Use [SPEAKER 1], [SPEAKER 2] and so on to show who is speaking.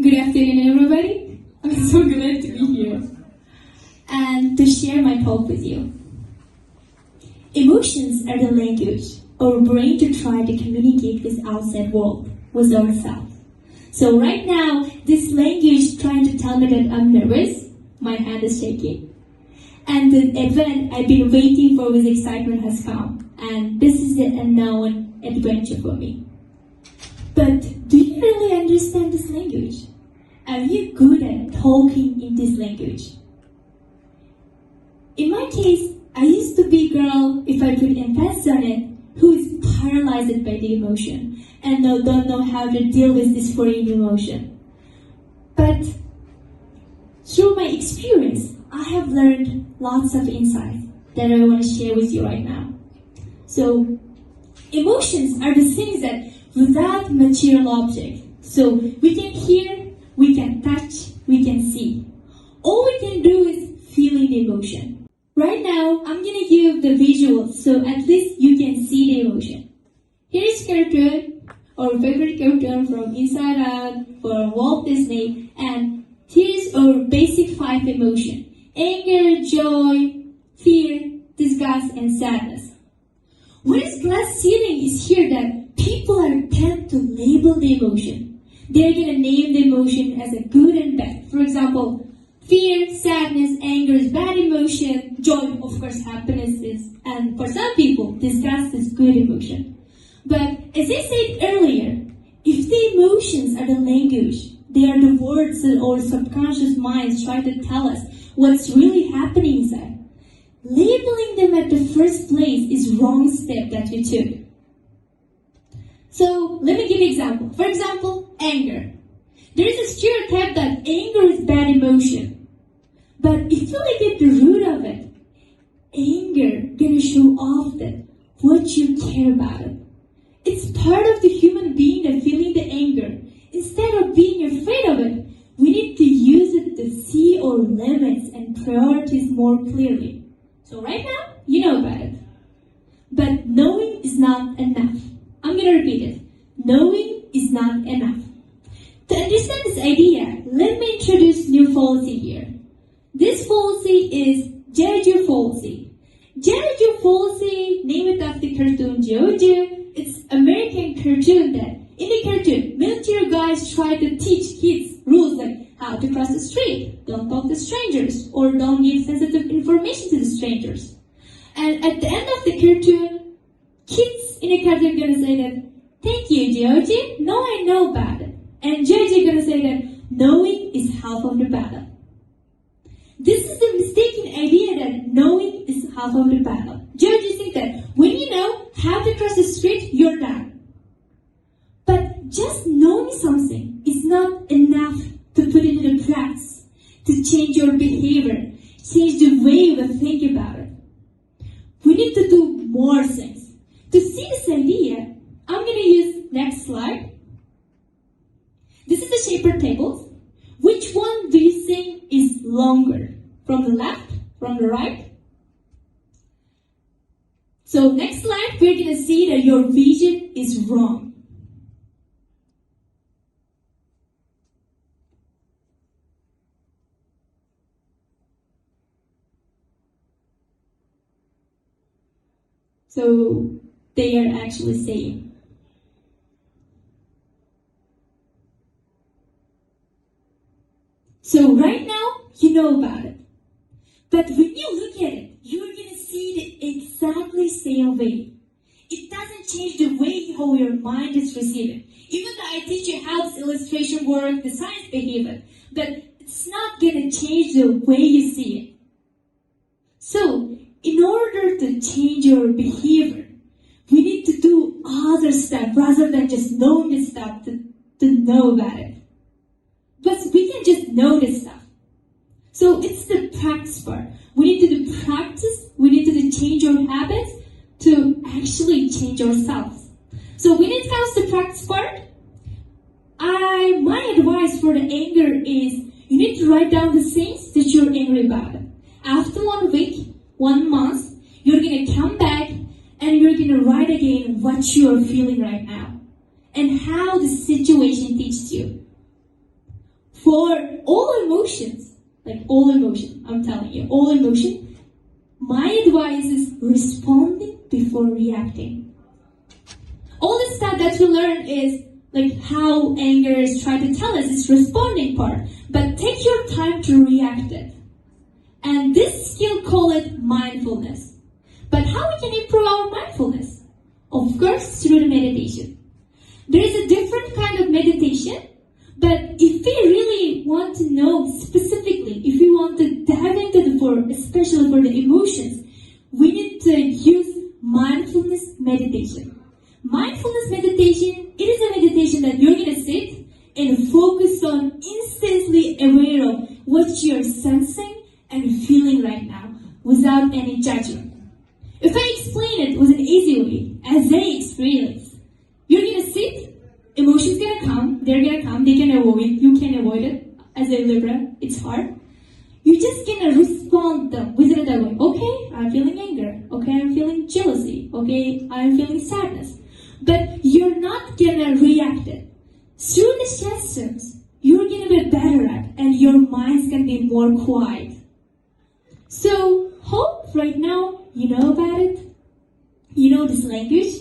[SPEAKER 1] Good afternoon, everybody. I'm so glad to be here and to share my talk with you. Emotions are the language our brain to try to communicate with outside world, with ourselves. So right now, this language trying to tell me that I'm nervous, my hand is shaking, and the event I've been waiting for with excitement has come, and this is the unknown adventure for me. But do you really understand this language? Are you good at talking in this language? In my case, I used to be a girl, if I put emphasis on it, who is paralyzed by the emotion and don't know how to deal with this foreign emotion. But through my experience, I have learned lots of insights that I want to share with you right now. So, emotions are the things that without material objects. So we can hear, we can touch, we can see. All we can do is feeling the emotion. Right now, I'm gonna give the visual so at least you can see the emotion. Here is cartoon, our favorite cartoon from Inside Out for Walt Disney, and here's our basic 5 emotion: anger, joy, fear, disgust, and sadness. What is glass ceiling is here that people are tend to label the emotion. They're gonna name the emotion as a good and bad. For example, fear, sadness, anger is bad emotion. Joy, of course, happiness is, and for some people, disgust is good emotion. But as I said earlier, if the emotions are the language, they are the words that our subconscious minds try to tell us what's really happening inside. Labeling them at the first place is wrong step that we took. So let me give you an example. For example, anger. There is a stereotype that anger is bad emotion. But if you look at the root of it, anger gonna show off that what you care about it. It's part of the human being that feeling the anger. Instead of being afraid of it, we need to use it to see our limits and priorities more clearly. So right now, you know about it. But knowing is not enough. I'm going to repeat it. Knowing is not enough. To understand this idea, let me introduce new fallacy here. This fallacy is Jeju fallacy. Jeju fallacy, name it after the cartoon Jeju. It's American cartoon that, in the cartoon, military guys try to teach kids rules like how to cross the street, don't talk to strangers, or don't give sensitive information to the strangers. And at the end of the cartoon, kids in the cartoon are gonna say that, thank you, Georgie. Now I know about it. And Georgie gonna say that knowing is half of the battle. This is the mistaken idea that knowing is half of the battle. Georgie thinks that when you know how to cross the street, you're done. But just knowing something is not enough to put it into practice, to change your behavior, change the way you think about it. We need to do more things. To see this idea, I'm going to use next slide. This is the shaper tables. Which one do you think is longer? From the left, from the right? So next slide, we're going to see that your vision is wrong. So they are actually same. So right now, you know about it. But when you look at it, you're going to see the exactly same way. It doesn't change the way how your mind is receiving. Even though I teach you how this illustration works, the science behavior, but it's not going to change the way you see it. So, in order to change your behavior, we need to do other stuff rather than just knowing the stuff to know about it. But we can just know this stuff. So it's the practice part. We need to do practice, we need to change our habits to actually change ourselves. So when it comes to practice part, my advice for the anger is you need to write down the things that you're angry about. After 1 week, 1 month, you're going to come back and you're going to write again what you are feeling right now and how the situation teaches you. all emotion, I'm telling you, all emotion, my advice is responding before reacting. All the stuff that we learn is like how anger is trying to tell us, it's responding part. But take your time to react it. And this skill, call it mindfulness. But how we can improve our mindfulness? Of course, through the meditation. There is a different kind of meditation, but if we really want to know specifically, if we want to dive into especially for the emotions, we need to use mindfulness meditation. Mindfulness meditation, it is a meditation that you're going to sit and focus on instantly aware of what you're sensing and feeling right now without any judgment. If I explain it with an easy way, as they experience, you're going to sit, emotions going to come, they're going to come, they can avoid it, you can avoid it. As a Libra, it's hard. You're just going to respond them within that way. Okay, I'm feeling anger. Okay, I'm feeling jealousy. Okay, I'm feeling sadness. But you're not going to react it. Through the sessions, you're going to be better at, and your mind's going to be more quiet. So, hope right now you know about it. You know this language.